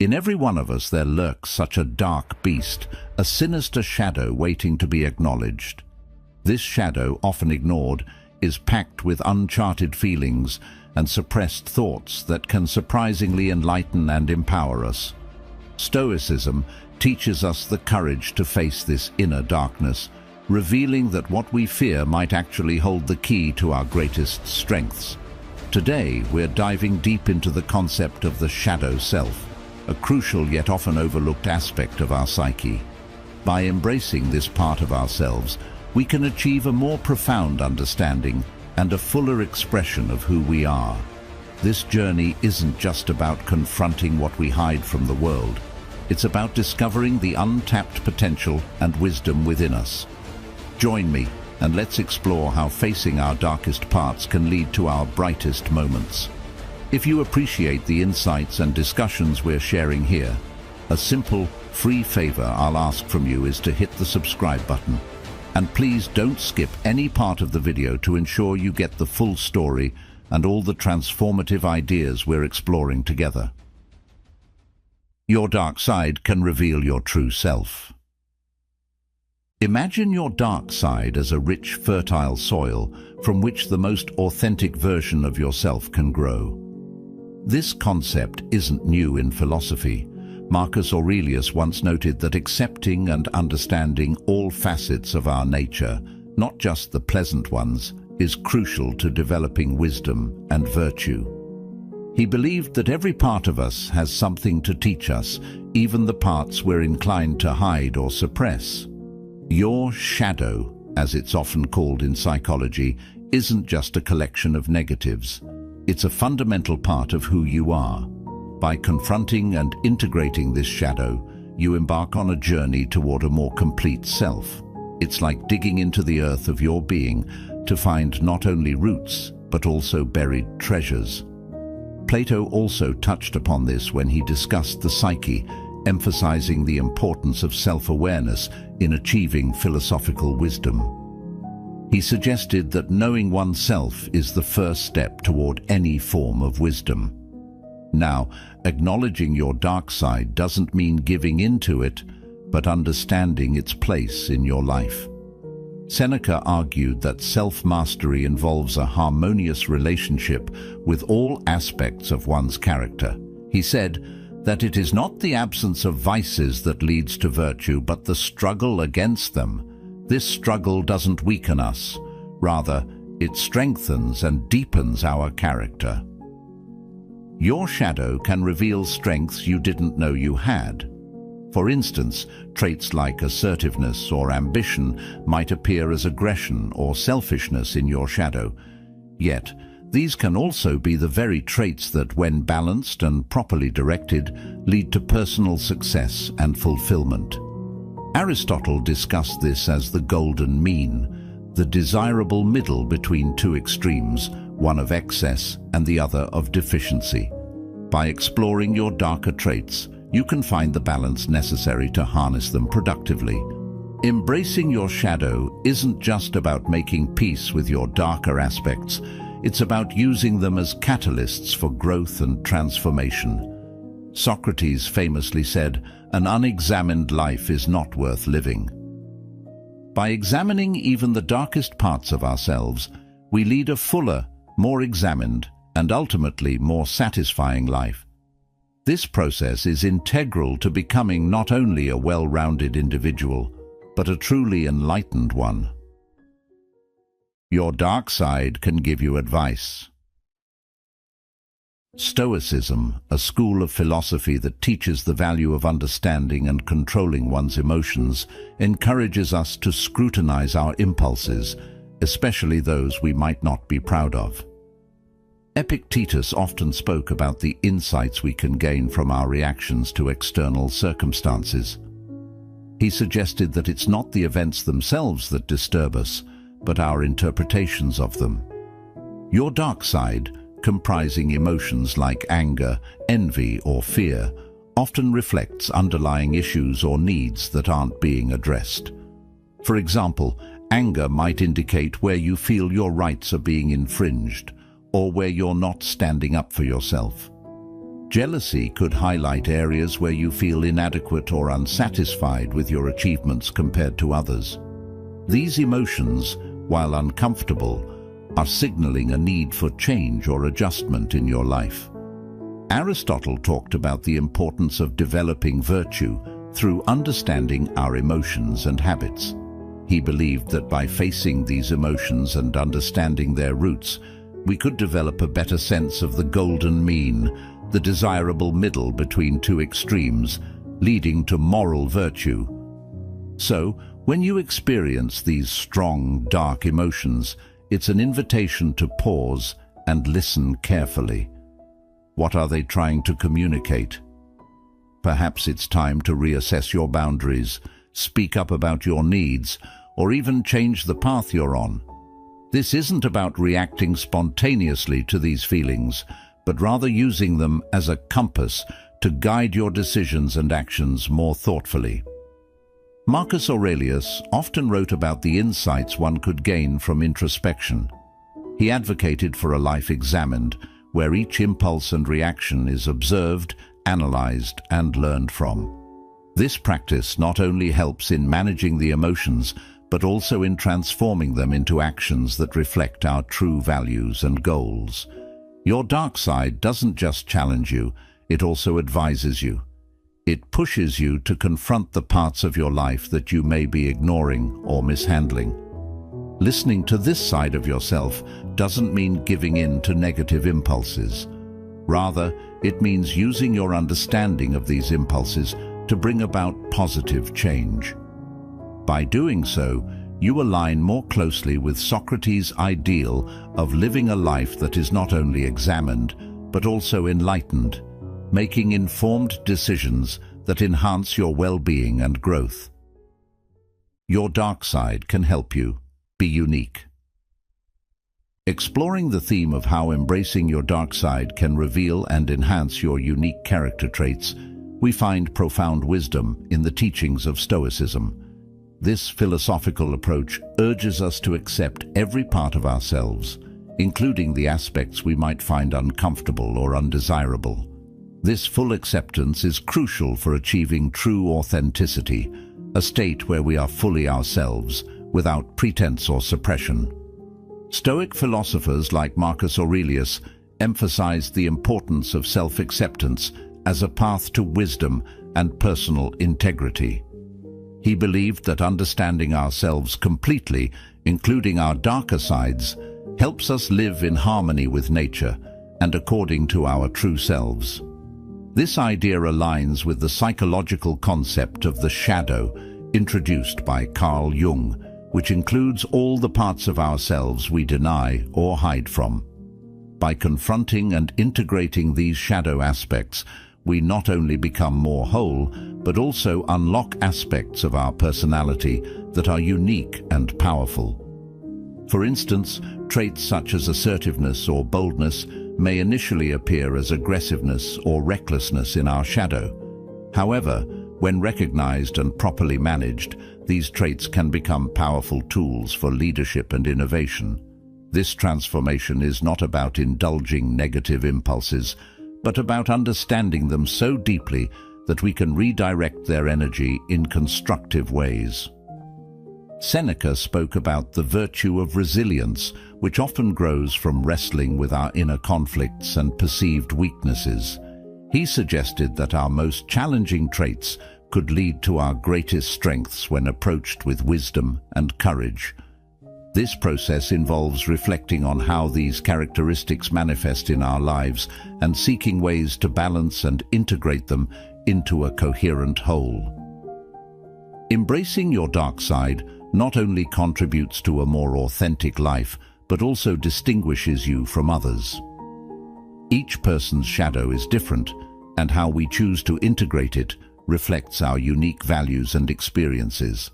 In every one of us there lurks such a dark beast, a sinister shadow waiting to be acknowledged. This shadow, often ignored, is packed with uncharted feelings and suppressed thoughts that can surprisingly enlighten and empower us. Stoicism teaches us the courage to face this inner darkness, revealing that what we fear might actually hold the key to our greatest strengths. Today, we're diving deep into the concept of the shadow self, a crucial yet often overlooked aspect of our psyche. By embracing this part of ourselves, we can achieve a more profound understanding and a fuller expression of who we are. This journey isn't just about confronting what we hide from the world. It's about discovering the untapped potential and wisdom within us. Join me, and let's explore how facing our darkest parts can lead to our brightest moments. If you appreciate the insights and discussions we're sharing here, a simple, free favor I'll ask from you is to hit the subscribe button. And please don't skip any part of the video to ensure you get the full story and all the transformative ideas we're exploring together. Your dark side can reveal your true self. Imagine your dark side as a rich, fertile soil from which the most authentic version of yourself can grow. This concept isn't new in philosophy. Marcus Aurelius once noted that accepting and understanding all facets of our nature, not just the pleasant ones, is crucial to developing wisdom and virtue. He believed that every part of us has something to teach us, even the parts we're inclined to hide or suppress. Your shadow, as it's often called in psychology, isn't just a collection of negatives. It's a fundamental part of who you are. By confronting and integrating this shadow, you embark on a journey toward a more complete self. It's like digging into the earth of your being to find not only roots, but also buried treasures. Plato also touched upon this when he discussed the psyche, emphasizing the importance of self-awareness in achieving philosophical wisdom. He suggested that knowing oneself is the first step toward any form of wisdom. Now, acknowledging your dark side doesn't mean giving in to it, but understanding its place in your life. Seneca argued that self-mastery involves a harmonious relationship with all aspects of one's character. He said that it is not the absence of vices that leads to virtue, but the struggle against them. This struggle doesn't weaken us. Rather, it strengthens and deepens our character. Your shadow can reveal strengths you didn't know you had. For instance, traits like assertiveness or ambition might appear as aggression or selfishness in your shadow. Yet, these can also be the very traits that, when balanced and properly directed, lead to personal success and fulfillment. Aristotle discussed this as the golden mean, the desirable middle between two extremes, one of excess and the other of deficiency. By exploring your darker traits, you can find the balance necessary to harness them productively. Embracing your shadow isn't just about making peace with your darker aspects, it's about using them as catalysts for growth and transformation. Socrates famously said, "An unexamined life is not worth living." By examining even the darkest parts of ourselves, we lead a fuller, more examined, and ultimately more satisfying life. This process is integral to becoming not only a well-rounded individual, but a truly enlightened one. Your dark side can give you advice. Stoicism, a school of philosophy that teaches the value of understanding and controlling one's emotions, encourages us to scrutinize our impulses, especially those we might not be proud of. Epictetus often spoke about the insights we can gain from our reactions to external circumstances. He suggested that it's not the events themselves that disturb us, but our interpretations of them. Your dark side, comprising emotions like anger, envy, or fear, often reflects underlying issues or needs that aren't being addressed. For example, anger might indicate where you feel your rights are being infringed, or where you're not standing up for yourself. Jealousy could highlight areas where you feel inadequate or unsatisfied with your achievements compared to others. These emotions, while uncomfortable, are signaling a need for change or adjustment in your life. Aristotle talked about the importance of developing virtue through understanding our emotions and habits. He believed that by facing these emotions and understanding their roots, we could develop a better sense of the golden mean, the desirable middle between two extremes, leading to moral virtue. So, when you experience these strong, dark emotions, it's an invitation to pause and listen carefully. What are they trying to communicate? Perhaps it's time to reassess your boundaries, speak up about your needs, or even change the path you're on. This isn't about reacting spontaneously to these feelings, but rather using them as a compass to guide your decisions and actions more thoughtfully. Marcus Aurelius often wrote about the insights one could gain from introspection. He advocated for a life examined, where each impulse and reaction is observed, analyzed, and learned from. This practice not only helps in managing the emotions, but also in transforming them into actions that reflect our true values and goals. Your dark side doesn't just challenge you, it also advises you. It pushes you to confront the parts of your life that you may be ignoring or mishandling. Listening to this side of yourself doesn't mean giving in to negative impulses. Rather, it means using your understanding of these impulses to bring about positive change. By doing so, you align more closely with Socrates' ideal of living a life that is not only examined, but also enlightened, making informed decisions that enhance your well-being and growth. Your dark side can help you be unique. Exploring the theme of how embracing your dark side can reveal and enhance your unique character traits, we find profound wisdom in the teachings of Stoicism. This philosophical approach urges us to accept every part of ourselves, including the aspects we might find uncomfortable or undesirable. This full acceptance is crucial for achieving true authenticity, a state where we are fully ourselves, without pretense or suppression. Stoic philosophers like Marcus Aurelius emphasized the importance of self-acceptance as a path to wisdom and personal integrity. He believed that understanding ourselves completely, including our darker sides, helps us live in harmony with nature and according to our true selves. This idea aligns with the psychological concept of the shadow introduced by Carl Jung, which includes all the parts of ourselves we deny or hide from. By confronting and integrating these shadow aspects, we not only become more whole, but also unlock aspects of our personality that are unique and powerful. For instance, traits such as assertiveness or boldness may initially appear as aggressiveness or recklessness in our shadow. However, when recognized and properly managed, these traits can become powerful tools for leadership and innovation. This transformation is not about indulging negative impulses, but about understanding them so deeply that we can redirect their energy in constructive ways. Seneca spoke about the virtue of resilience, which often grows from wrestling with our inner conflicts and perceived weaknesses. He suggested that our most challenging traits could lead to our greatest strengths when approached with wisdom and courage. This process involves reflecting on how these characteristics manifest in our lives and seeking ways to balance and integrate them into a coherent whole. Embracing your dark side not only contributes to a more authentic life, but also distinguishes you from others. Each person's shadow is different, and how we choose to integrate it reflects our unique values and experiences.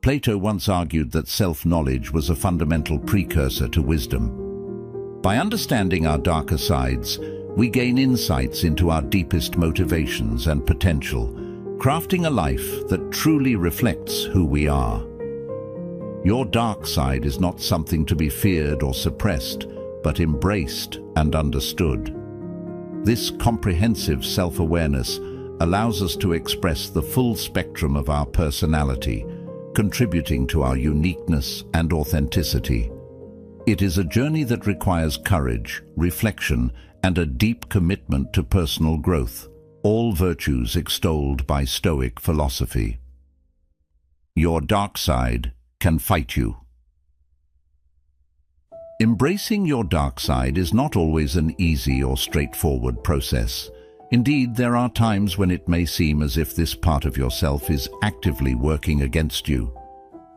Plato once argued that self-knowledge was a fundamental precursor to wisdom. By understanding our darker sides, we gain insights into our deepest motivations and potential, crafting a life that truly reflects who we are. Your dark side is not something to be feared or suppressed, but embraced and understood. This comprehensive self-awareness allows us to express the full spectrum of our personality, contributing to our uniqueness and authenticity. It is a journey that requires courage, reflection, and a deep commitment to personal growth, all virtues extolled by Stoic philosophy. Your dark side can fight you. Embracing your dark side is not always an easy or straightforward process. Indeed, there are times when it may seem as if this part of yourself is actively working against you.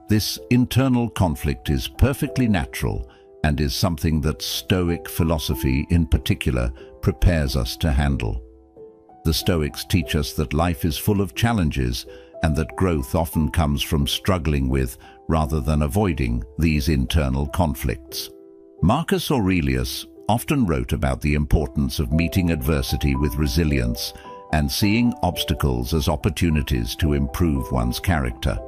This internal conflict is perfectly natural and is something that Stoic philosophy in particular prepares us to handle. The Stoics teach us that life is full of challenges and that growth often comes from struggling with, rather than avoiding, these internal conflicts. Marcus Aurelius often wrote about the importance of meeting adversity with resilience and seeing obstacles as opportunities to improve one's character.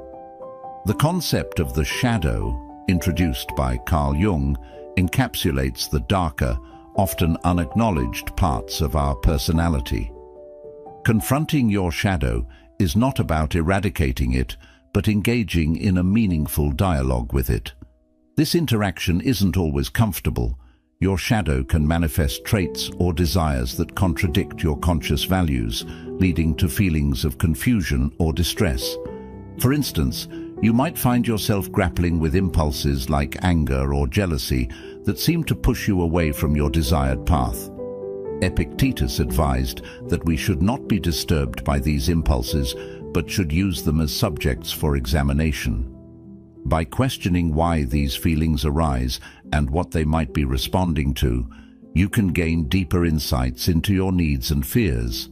The concept of the shadow, introduced by Carl Jung, encapsulates the darker, often unacknowledged parts of our personality. Confronting your shadow is not about eradicating it, but engaging in a meaningful dialogue with it. This interaction isn't always comfortable. Your shadow can manifest traits or desires that contradict your conscious values, leading to feelings of confusion or distress. For instance, you might find yourself grappling with impulses like anger or jealousy that seem to push you away from your desired path. Epictetus advised that we should not be disturbed by these impulses, but should use them as subjects for examination. By questioning why these feelings arise and what they might be responding to, you can gain deeper insights into your needs and fears.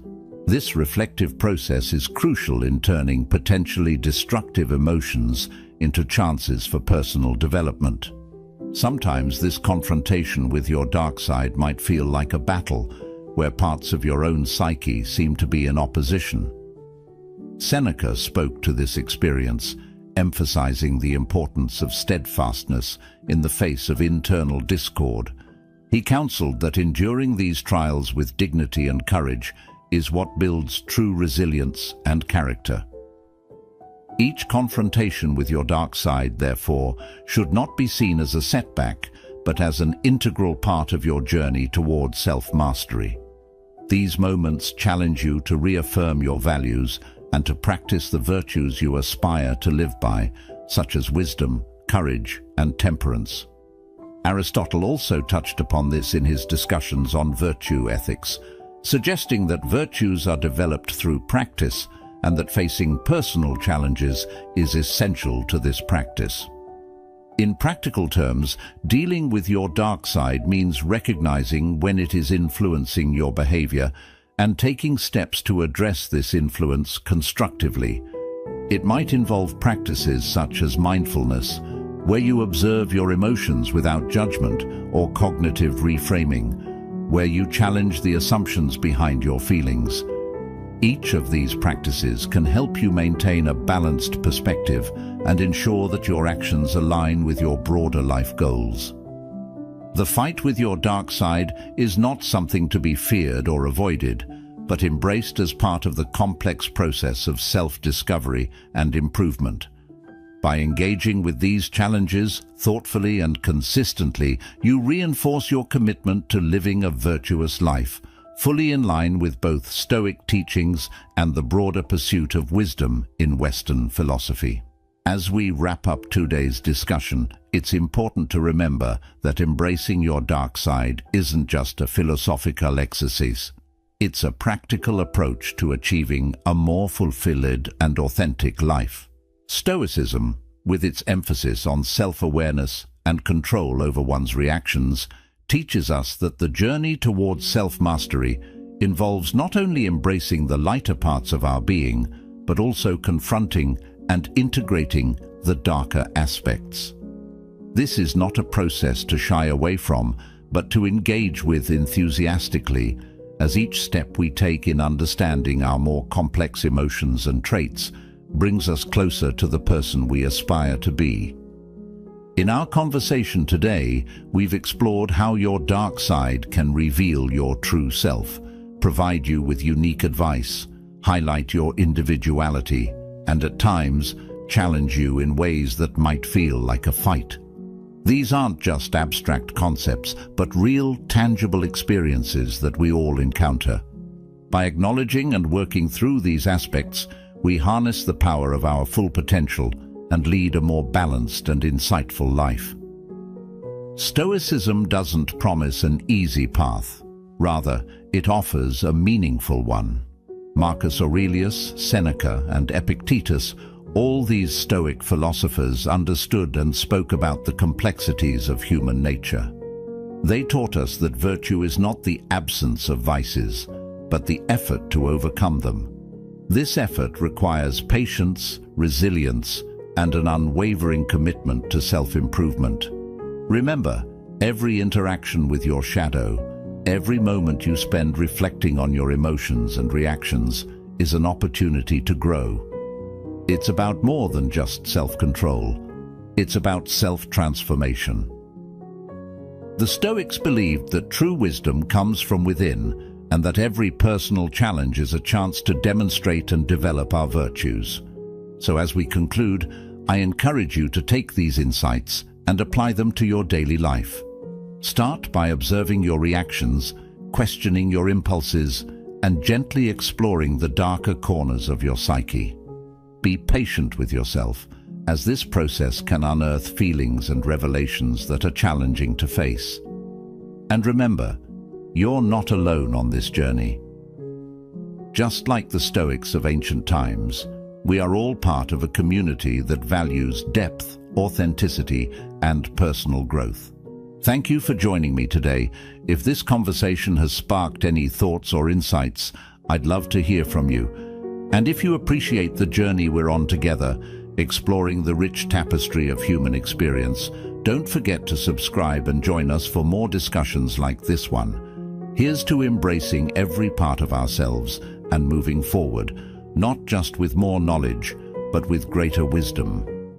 This reflective process is crucial in turning potentially destructive emotions into chances for personal development. Sometimes this confrontation with your dark side might feel like a battle, where parts of your own psyche seem to be in opposition. Seneca spoke to this experience, emphasizing the importance of steadfastness in the face of internal discord. He counseled that enduring these trials with dignity and courage is what builds true resilience and character. Each confrontation with your dark side, therefore, should not be seen as a setback, but as an integral part of your journey toward self-mastery. These moments challenge you to reaffirm your values and to practice the virtues you aspire to live by, such as wisdom, courage, and temperance. Aristotle also touched upon this in his discussions on virtue ethics, suggesting that virtues are developed through practice and that facing personal challenges is essential to this practice. In practical terms, dealing with your dark side means recognizing when it is influencing your behavior and taking steps to address this influence constructively. It might involve practices such as mindfulness, where you observe your emotions without judgment, or cognitive reframing, where you challenge the assumptions behind your feelings. Each of these practices can help you maintain a balanced perspective and ensure that your actions align with your broader life goals. The fight with your dark side is not something to be feared or avoided, but embraced as part of the complex process of self-discovery and improvement. By engaging with these challenges thoughtfully and consistently, you reinforce your commitment to living a virtuous life, fully in line with both Stoic teachings and the broader pursuit of wisdom in Western philosophy. As we wrap up today's discussion, it's important to remember that embracing your dark side isn't just a philosophical exercise. It's a practical approach to achieving a more fulfilled and authentic life. Stoicism, with its emphasis on self-awareness and control over one's reactions, teaches us that the journey towards self-mastery involves not only embracing the lighter parts of our being, but also confronting and integrating the darker aspects. This is not a process to shy away from, but to engage with enthusiastically, as each step we take in understanding our more complex emotions and traits brings us closer to the person we aspire to be. In our conversation today, we've explored how your dark side can reveal your true self, provide you with unique advice, highlight your individuality, and at times challenge you in ways that might feel like a fight. These aren't just abstract concepts, but real, tangible experiences that we all encounter. By acknowledging and working through these aspects, we harness the power of our full potential and lead a more balanced and insightful life. Stoicism doesn't promise an easy path. Rather, it offers a meaningful one. Marcus Aurelius, Seneca, and Epictetus, all these Stoic philosophers understood and spoke about the complexities of human nature. They taught us that virtue is not the absence of vices, but the effort to overcome them. This effort requires patience, resilience, and an unwavering commitment to self-improvement. Remember, every interaction with your shadow, every moment you spend reflecting on your emotions and reactions is an opportunity to grow. It's about more than just self-control. It's about self-transformation. The Stoics believed that true wisdom comes from within and that every personal challenge is a chance to demonstrate and develop our virtues. So as we conclude, I encourage you to take these insights and apply them to your daily life. Start by observing your reactions, questioning your impulses, and gently exploring the darker corners of your psyche. Be patient with yourself, as this process can unearth feelings and revelations that are challenging to face. And remember, you're not alone on this journey. Just like the Stoics of ancient times, we are all part of a community that values depth, authenticity, and personal growth. Thank you for joining me today. If this conversation has sparked any thoughts or insights, I'd love to hear from you. And if you appreciate the journey we're on together, exploring the rich tapestry of human experience, don't forget to subscribe and join us for more discussions like this one. Here's to embracing every part of ourselves and moving forward, not just with more knowledge, but with greater wisdom.